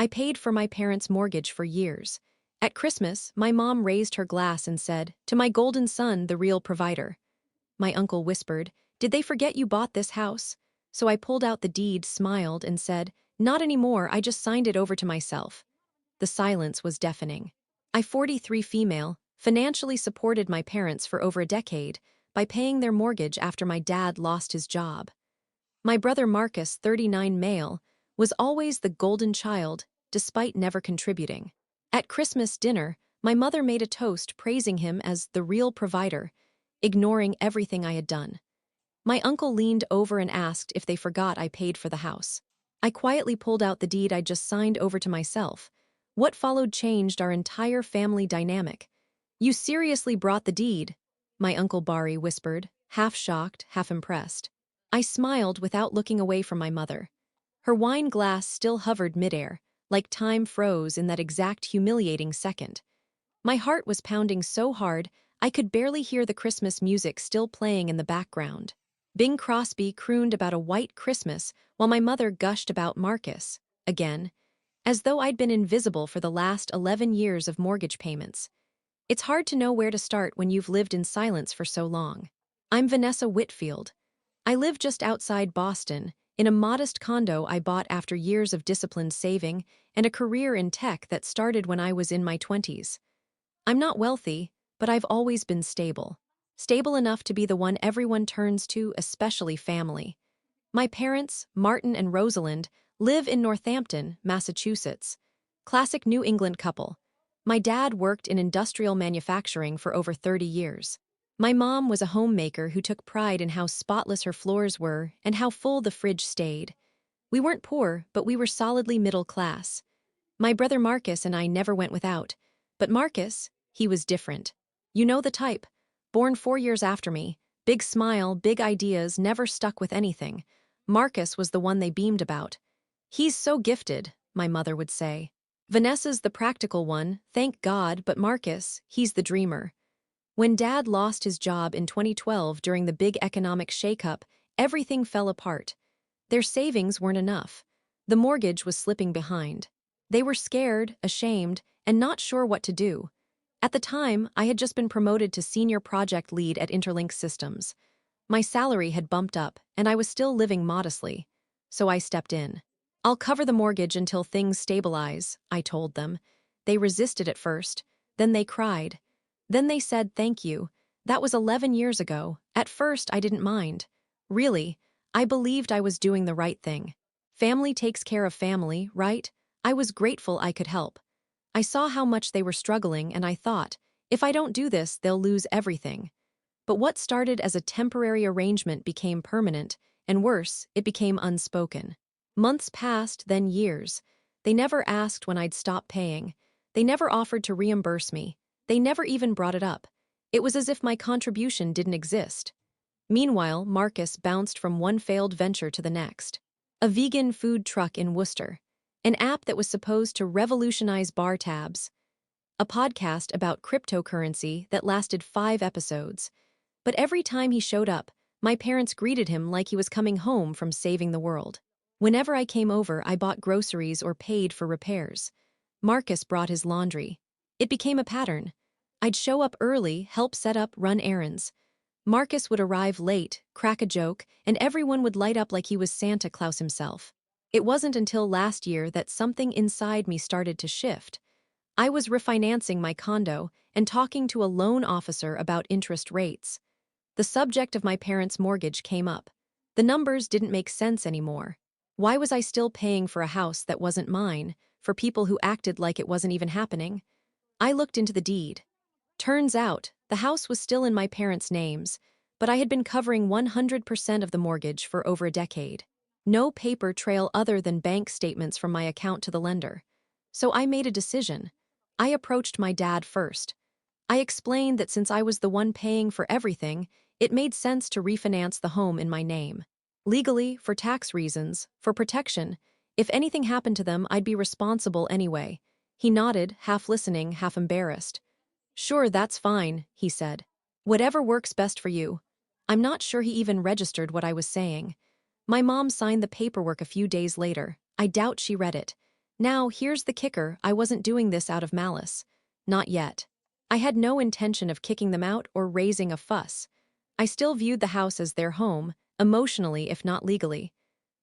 I paid for my parents' mortgage for years. At Christmas, my mom raised her glass and said, "To my golden son, the real provider." My uncle whispered, "Did they forget you bought this house?" So I pulled out the deed, smiled, and said, "Not anymore, I just signed it over to myself." The silence was deafening. I, 43 female, financially supported my parents for over a decade by paying their mortgage after my dad lost his job. My brother Marcus, 39 male, was always the golden child, despite never contributing. At Christmas dinner, my mother made a toast praising him as the real provider, ignoring everything I had done. My uncle leaned over and asked if they forgot I paid for the house. I quietly pulled out the deed I'd just signed over to myself. What followed changed our entire family dynamic. "You seriously brought the deed?" my Uncle Bari whispered, half shocked, half impressed. I smiled without looking away from my mother. Her wine glass still hovered midair, like time froze in that exact humiliating second. My heart was pounding so hard I could barely hear the Christmas music still playing in the background. Bing Crosby crooned about a white Christmas while my mother gushed about Marcus, again, as though I'd been invisible for the last 11 years of mortgage payments. It's hard to know where to start when you've lived in silence for so long. I'm Vanessa Whitfield. I live just outside Boston, in a modest condo I bought after years of disciplined saving and a career in tech that started when I was in my 20s. I'm not wealthy, but I've always been stable. Stable enough to be the one everyone turns to, especially family. My parents, Martin and Rosalind, live in Northampton, Massachusetts. Classic New England couple. My dad worked in industrial manufacturing for over 30 years. My mom was a homemaker who took pride in how spotless her floors were and how full the fridge stayed. We weren't poor, but we were solidly middle class. My brother Marcus and I never went without. But Marcus, he was different. You know the type. Born 4 years after me, big smile, big ideas, never stuck with anything. Marcus was the one they beamed about. "He's so gifted," my mother would say. "Vanessa's the practical one, thank God, but Marcus, he's the dreamer." When Dad lost his job in 2012 during the big economic shakeup, everything fell apart. Their savings weren't enough. The mortgage was slipping behind. They were scared, ashamed, and not sure what to do. At the time, I had just been promoted to senior project lead at Interlink Systems. My salary had bumped up, and I was still living modestly. So I stepped in. "I'll cover the mortgage until things stabilize," I told them. They resisted at first, then they cried. Then they said thank you. That was 11 years ago. At first, I didn't mind. Really, I believed I was doing the right thing. Family takes care of family, right? I was grateful I could help. I saw how much they were struggling and I thought, if I don't do this, they'll lose everything. But what started as a temporary arrangement became permanent, and worse, it became unspoken. Months passed, then years. They never asked when I'd stop paying. They never offered to reimburse me. They never even brought it up. It was as if my contribution didn't exist. Meanwhile, Marcus bounced from one failed venture to the next. A vegan food truck in Worcester. An app that was supposed to revolutionize bar tabs. A podcast about cryptocurrency that lasted 5 episodes. But every time he showed up, my parents greeted him like he was coming home from saving the world. Whenever I came over, I bought groceries or paid for repairs. Marcus brought his laundry. It became a pattern. I'd show up early, help set up, run errands. Marcus would arrive late, crack a joke, and everyone would light up like he was Santa Claus himself. It wasn't until last year that something inside me started to shift. I was refinancing my condo and talking to a loan officer about interest rates. The subject of my parents' mortgage came up. The numbers didn't make sense anymore. Why was I still paying for a house that wasn't mine, for people who acted like it wasn't even happening? I looked into the deed. Turns out, the house was still in my parents' names, but I had been covering 100% of the mortgage for over a decade. No paper trail other than bank statements from my account to the lender. So I made a decision. I approached my dad first. I explained that since I was the one paying for everything, it made sense to refinance the home in my name. Legally, for tax reasons, for protection, if anything happened to them, I'd be responsible anyway. He nodded, half listening, half embarrassed. "Sure, that's fine," he said. "Whatever works best for you." I'm not sure he even registered what I was saying. My mom signed the paperwork a few days later. I doubt she read it. Now, here's the kicker, I wasn't doing this out of malice. Not yet. I had no intention of kicking them out or raising a fuss. I still viewed the house as their home, emotionally if not legally.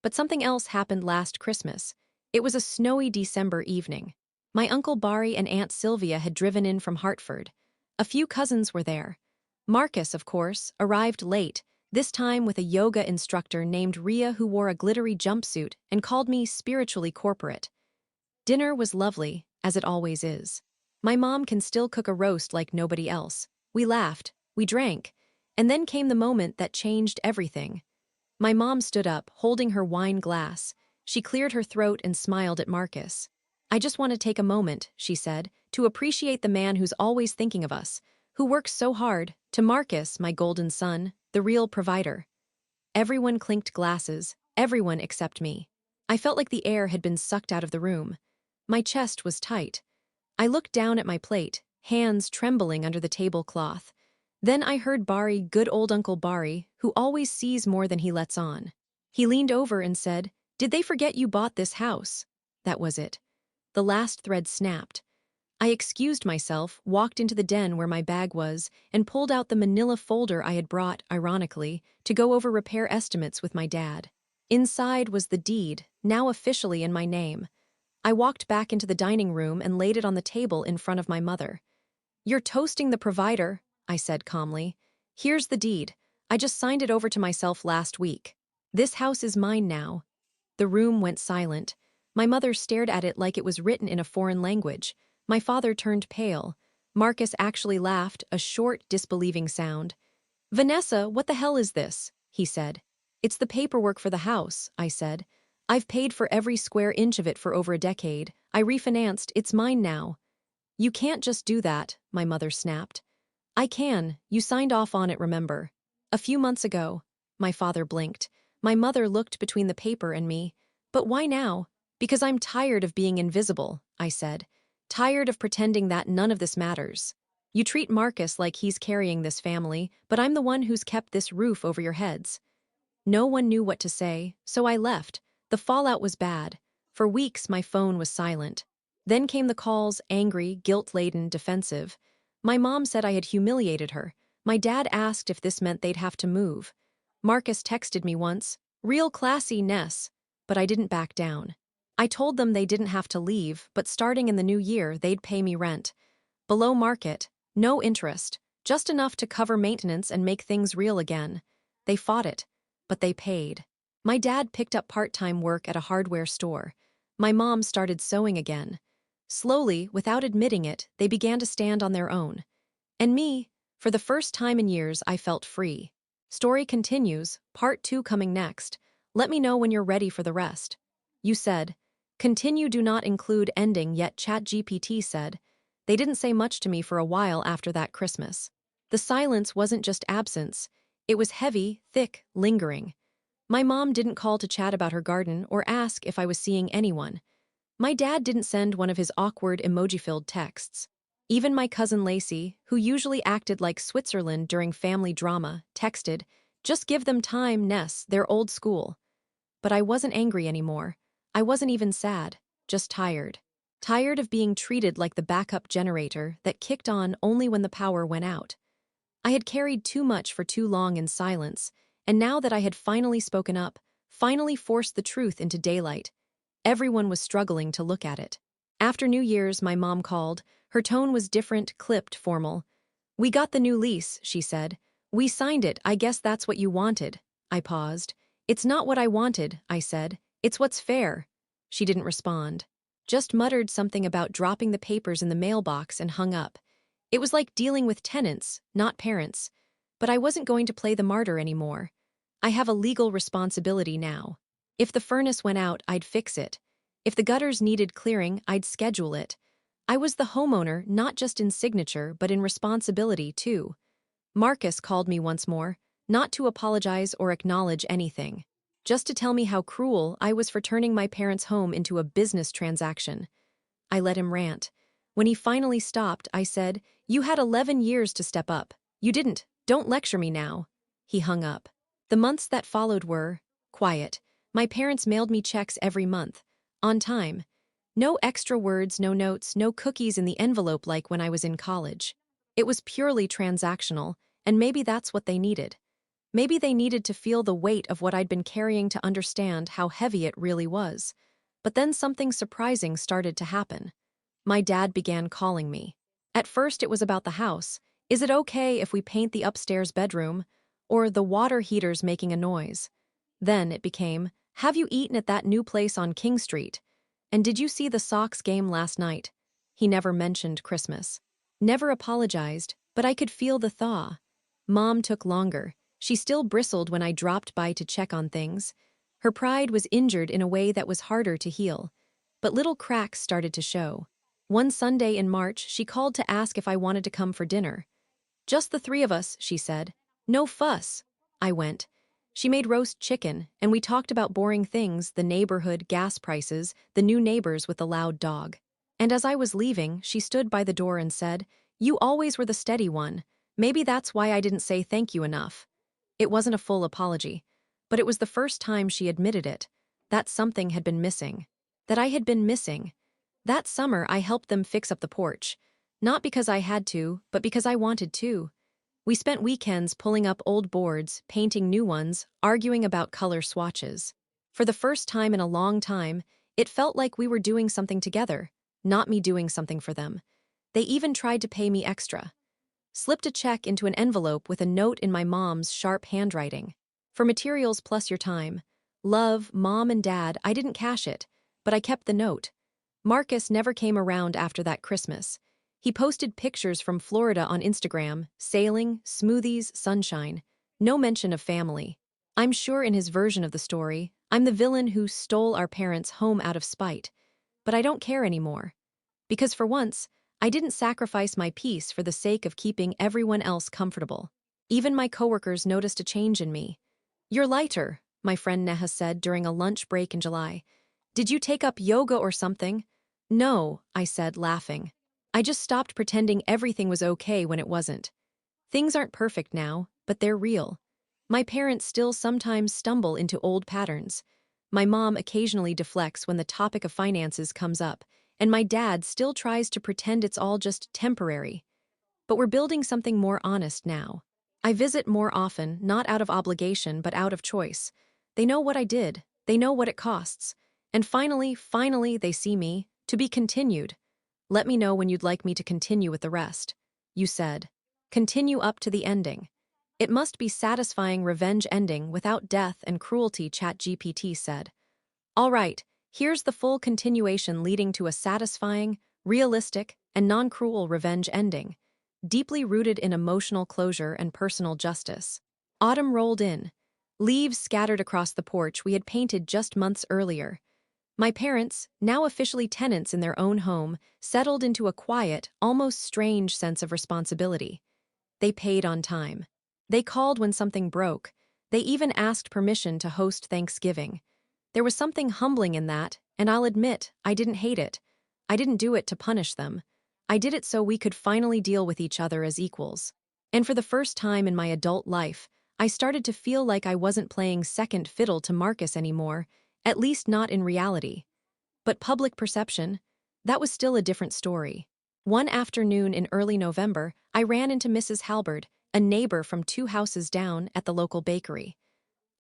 But something else happened last Christmas. It was a snowy December evening. My Uncle Barry and Aunt Sylvia had driven in from Hartford. A few cousins were there. Marcus, of course, arrived late, this time with a yoga instructor named Rhea who wore a glittery jumpsuit and called me spiritually corporate. Dinner was lovely, as it always is. My mom can still cook a roast like nobody else. We laughed, we drank, and then came the moment that changed everything. My mom stood up, holding her wine glass. She cleared her throat and smiled at Marcus. I just want to take a moment, she said, to appreciate the man who's always thinking of us, who works so hard, to Marcus, my golden son, the real provider. Everyone clinked glasses, everyone except me. I felt like the air had been sucked out of the room. My chest was tight. I looked down at my plate, hands trembling under the tablecloth. Then I heard Barry, good old Uncle Barry, who always sees more than he lets on. He leaned over and said, "Did they forget you bought this house?" That was it. The last thread snapped. I excused myself, walked into the den where my bag was, and pulled out the manila folder I had brought, ironically, to go over repair estimates with my dad. Inside was the deed, now officially in my name. I walked back into the dining room and laid it on the table in front of my mother. "You're toasting the provider," I said calmly. "Here's the deed. I just signed it over to myself last week. This house is mine now." The room went silent. My mother stared at it like it was written in a foreign language. My father turned pale. Marcus actually laughed, a short, disbelieving sound. "Vanessa, what the hell is this?" he said. "It's the paperwork for the house," I said. "I've paid for every square inch of it for over a decade. I refinanced, it's mine now." "You can't just do that," my mother snapped. "I can, you signed off on it, remember. A few months ago." My father blinked. My mother looked between the paper and me. "But why now?" "Because I'm tired of being invisible," I said. "Tired of pretending that none of this matters. You treat Marcus like he's carrying this family, but I'm the one who's kept this roof over your heads." No one knew what to say, so I left. The fallout was bad. For weeks, my phone was silent. Then came the calls, angry, guilt-laden, defensive. My mom said I had humiliated her. My dad asked if this meant they'd have to move. Marcus texted me once, "Real classy, Ness." But I didn't back down. I told them they didn't have to leave, but starting in the new year, they'd pay me rent. Below market, no interest, just enough to cover maintenance and make things real again. They fought it, but they paid. My dad picked up part-time work at a hardware store. My mom started sewing again. Slowly, without admitting it, they began to stand on their own. And me, for the first time in years, I felt free. Story continues, part 2 coming next. Let me know when you're ready for the rest. You said, "Continue do not include ending," yet ChatGPT said. They didn't say much to me for a while after that Christmas. The silence wasn't just absence. It was heavy, thick, lingering. My mom didn't call to chat about her garden or ask if I was seeing anyone. My dad didn't send one of his awkward emoji-filled texts. Even my cousin Lacey, who usually acted like Switzerland during family drama, texted, "Just give them time, Ness, they're old school." But I wasn't angry anymore. I wasn't even sad, just tired. Tired of being treated like the backup generator that kicked on only when the power went out. I had carried too much for too long in silence, and now that I had finally spoken up, finally forced the truth into daylight, everyone was struggling to look at it. After New Year's, my mom called. Her tone was different, clipped, formal. "We got the new lease," she said. "We signed it, I guess that's what you wanted." I paused. "It's not what I wanted," I said. "It's what's fair." She didn't respond. Just muttered something about dropping the papers in the mailbox and hung up. It was like dealing with tenants, not parents. But I wasn't going to play the martyr anymore. I have a legal responsibility now. If the furnace went out, I'd fix it. If the gutters needed clearing, I'd schedule it. I was the homeowner, not just in signature, but in responsibility, too. Marcus called me once more, not to apologize or acknowledge anything. Just to tell me how cruel I was for turning my parents' home into a business transaction. I let him rant. When he finally stopped, I said, "You had 11 years to step up. You didn't. Don't lecture me now." He hung up. The months that followed were quiet. My parents mailed me checks every month. On time. No extra words, no notes, no cookies in the envelope like when I was in college. It was purely transactional, and maybe that's what they needed. Maybe they needed to feel the weight of what I'd been carrying to understand how heavy it really was. But then something surprising started to happen. My dad began calling me. At first it was about the house. Is it okay if we paint the upstairs bedroom? Or the water heater's making a noise? Then it became, have you eaten at that new place on King Street? And did you see the Sox game last night? He never mentioned Christmas. Never apologized, but I could feel the thaw. Mom took longer. She still bristled when I dropped by to check on things. Her pride was injured in a way that was harder to heal. But little cracks started to show. One Sunday in March, she called to ask if I wanted to come for dinner. Just the three of us, she said. No fuss. I went. She made roast chicken, and we talked about boring things, the neighborhood, gas prices, the new neighbors with the loud dog. And as I was leaving, she stood by the door and said, "You always were the steady one. Maybe that's why I didn't say thank you enough." It wasn't a full apology, but it was the first time she admitted it, that something had been missing. That I had been missing. That summer, I helped them fix up the porch. Not because I had to, but because I wanted to. We spent weekends pulling up old boards, painting new ones, arguing about color swatches. For the first time in a long time, it felt like we were doing something together, not me doing something for them. They even tried to pay me extra. Slipped a check into an envelope with a note in my mom's sharp handwriting. For materials plus your time. Love, Mom and Dad. I didn't cash it, but I kept the note. Marcus never came around after that Christmas. He posted pictures from Florida on Instagram, sailing, smoothies, sunshine. No mention of family. I'm sure in his version of the story, I'm the villain who stole our parents' home out of spite. But I don't care anymore. Because for once, I didn't sacrifice my peace for the sake of keeping everyone else comfortable. Even my coworkers noticed a change in me. "You're lighter," my friend Neha said during a lunch break in July. "Did you take up yoga or something?" "No," I said, laughing. "I just stopped pretending everything was okay when it wasn't. Things aren't perfect now, but they're real. My parents still sometimes stumble into old patterns. My mom occasionally deflects when the topic of finances comes up, and my dad still tries to pretend it's all just temporary. But we're building something more honest now. I visit more often, not out of obligation, but out of choice. They know what I did. They know what it costs. And finally, they see me. To be continued. Let me know when you'd like me to continue with the rest." You said. Continue up to the ending. It must be satisfying revenge ending without death and cruelty, ChatGPT said. All right, here's the full continuation leading to a satisfying, realistic, and non-cruel revenge ending, deeply rooted in emotional closure and personal justice. Autumn rolled in. Leaves scattered across the porch we had painted just months earlier. My parents, now officially tenants in their own home, settled into a quiet, almost strange sense of responsibility. They paid on time. They called when something broke. They even asked permission to host Thanksgiving. There was something humbling in that, and I'll admit, I didn't hate it. I didn't do it to punish them. I did it so we could finally deal with each other as equals. And for the first time in my adult life, I started to feel like I wasn't playing second fiddle to Marcus anymore, at least not in reality. But public perception? That was still a different story. One afternoon in early November, I ran into Mrs. Halberd, a neighbor from 2 houses down, at the local bakery.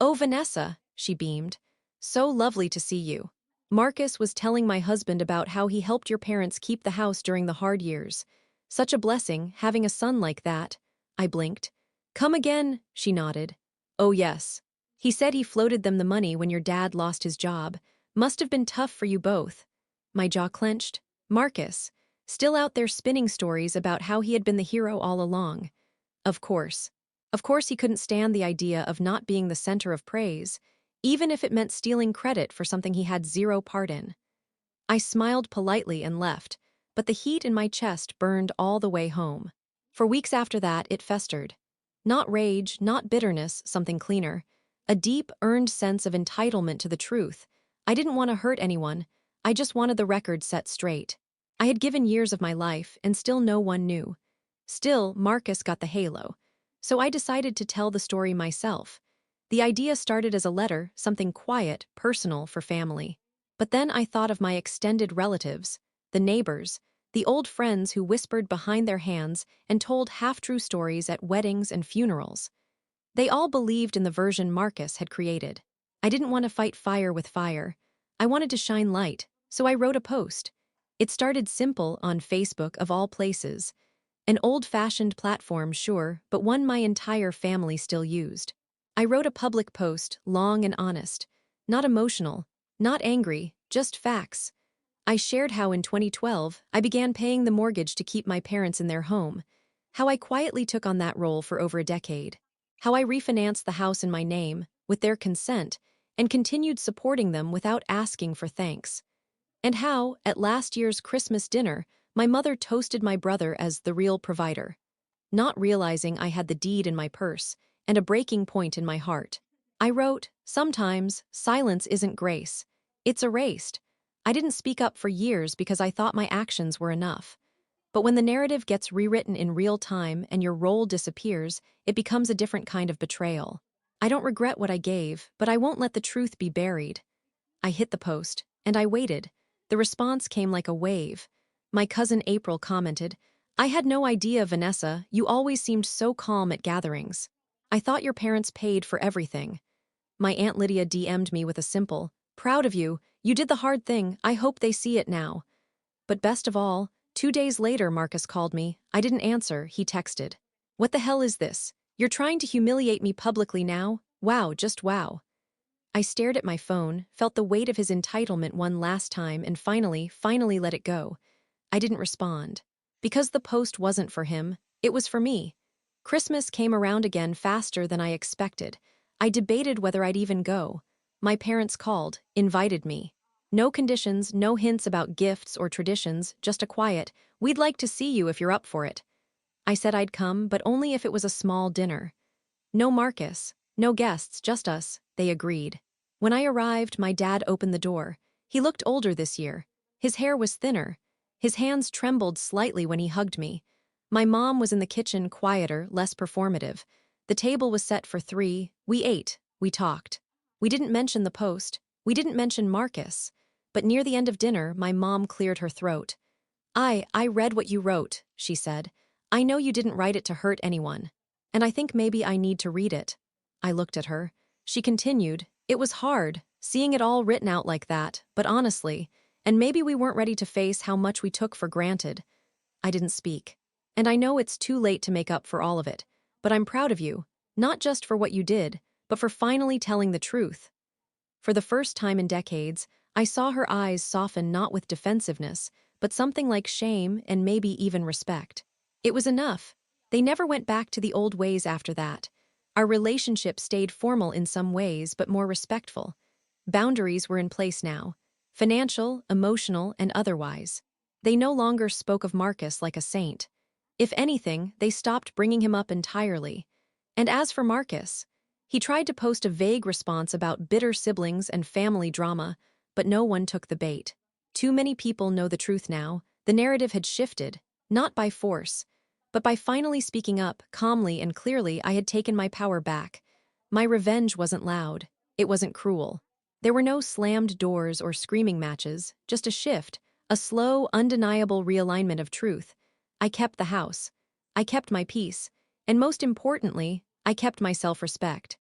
"Oh, Vanessa," she beamed. "So lovely to see you. Marcus was telling my husband about how he helped your parents keep the house during the hard years. Such a blessing, having a son like that." I blinked. "Come again," she nodded. "Oh, yes. He said he floated them the money when your dad lost his job. Must have been tough for you both." My jaw clenched. Marcus, still out there spinning stories about how he had been the hero all along. Of course. Of course he couldn't stand the idea of not being the center of praise, even if it meant stealing credit for something he had zero part in. I smiled politely and left, but the heat in my chest burned all the way home. For weeks after that, it festered. Not rage, not bitterness, something cleaner. A deep, earned sense of entitlement to the truth. I didn't want to hurt anyone. I just wanted the record set straight. I had given years of my life, and still no one knew. Still, Marcus got the halo. So I decided to tell the story myself. The idea started as a letter, something quiet, personal for family. But then I thought of my extended relatives, the neighbors, the old friends who whispered behind their hands and told half-true stories at weddings and funerals. They all believed in the version Marcus had created. I didn't want to fight fire with fire. I wanted to shine light, so I wrote a post. It started simple on Facebook of all places. An old-fashioned platform, sure, but one my entire family still used. I wrote a public post, long and honest. Not emotional, not angry, just facts. I shared how in 2012, I began paying the mortgage to keep my parents in their home. How I quietly took on that role for over a decade. How I refinanced the house in my name, with their consent, and continued supporting them without asking for thanks. And how, at last year's Christmas dinner, my mother toasted my brother as the real provider, not realizing I had the deed in my purse and a breaking point in my heart. I wrote, "Sometimes, silence isn't grace. It's erased." I didn't speak up for years because I thought my actions were enough. But when the narrative gets rewritten in real time and your role disappears, it becomes a different kind of betrayal. I don't regret what I gave, but I won't let the truth be buried. I hit the post, and I waited. The response came like a wave. My cousin April commented, "I had no idea, Vanessa, you always seemed so calm at gatherings. I thought your parents paid for everything." My Aunt Lydia DM'd me with a simple, "Proud of you, you did the hard thing, I hope they see it now." But best of all, 2 days later Marcus called me. I didn't answer, he texted. "What the hell is this? You're trying to humiliate me publicly now? Wow, just wow." I stared at my phone, felt the weight of his entitlement one last time, and finally let it go. I didn't respond. Because the post wasn't for him, it was for me. Christmas came around again faster than I expected. I debated whether I'd even go. My parents called, invited me. No conditions, no hints about gifts or traditions, just a quiet, "We'd like to see you if you're up for it." I said I'd come, but only if it was a small dinner. No Marcus, no guests, just us, they agreed. When I arrived, my dad opened the door. He looked older this year. His hair was thinner. His hands trembled slightly when he hugged me. My mom was in the kitchen, quieter, less performative. The table was set for 3. We ate. We talked. We didn't mention the post. We didn't mention Marcus. But near the end of dinner, my mom cleared her throat. I read what you wrote," she said. "I know you didn't write it to hurt anyone. And I think maybe I need to read it." I looked at her. She continued, "It was hard, seeing it all written out like that, but honestly, and maybe we weren't ready to face how much we took for granted." I didn't speak. "And I know it's too late to make up for all of it, but I'm proud of you, not just for what you did, but for finally telling the truth." For the first time in decades, I saw her eyes soften, not with defensiveness, but something like shame and maybe even respect. It was enough. They never went back to the old ways after that. Our relationship stayed formal in some ways, but more respectful. Boundaries were in place now, financial, emotional, and otherwise. They no longer spoke of Marcus like a saint. If anything, they stopped bringing him up entirely. And as for Marcus, he tried to post a vague response about bitter siblings and family drama, but no one took the bait. Too many people know the truth now. The narrative had shifted, not by force, but by finally speaking up, calmly and clearly. I had taken my power back. My revenge wasn't loud. It wasn't cruel. There were no slammed doors or screaming matches, just a shift, a slow, undeniable realignment of truth. I kept the house. I kept my peace. And most importantly, I kept my self-respect.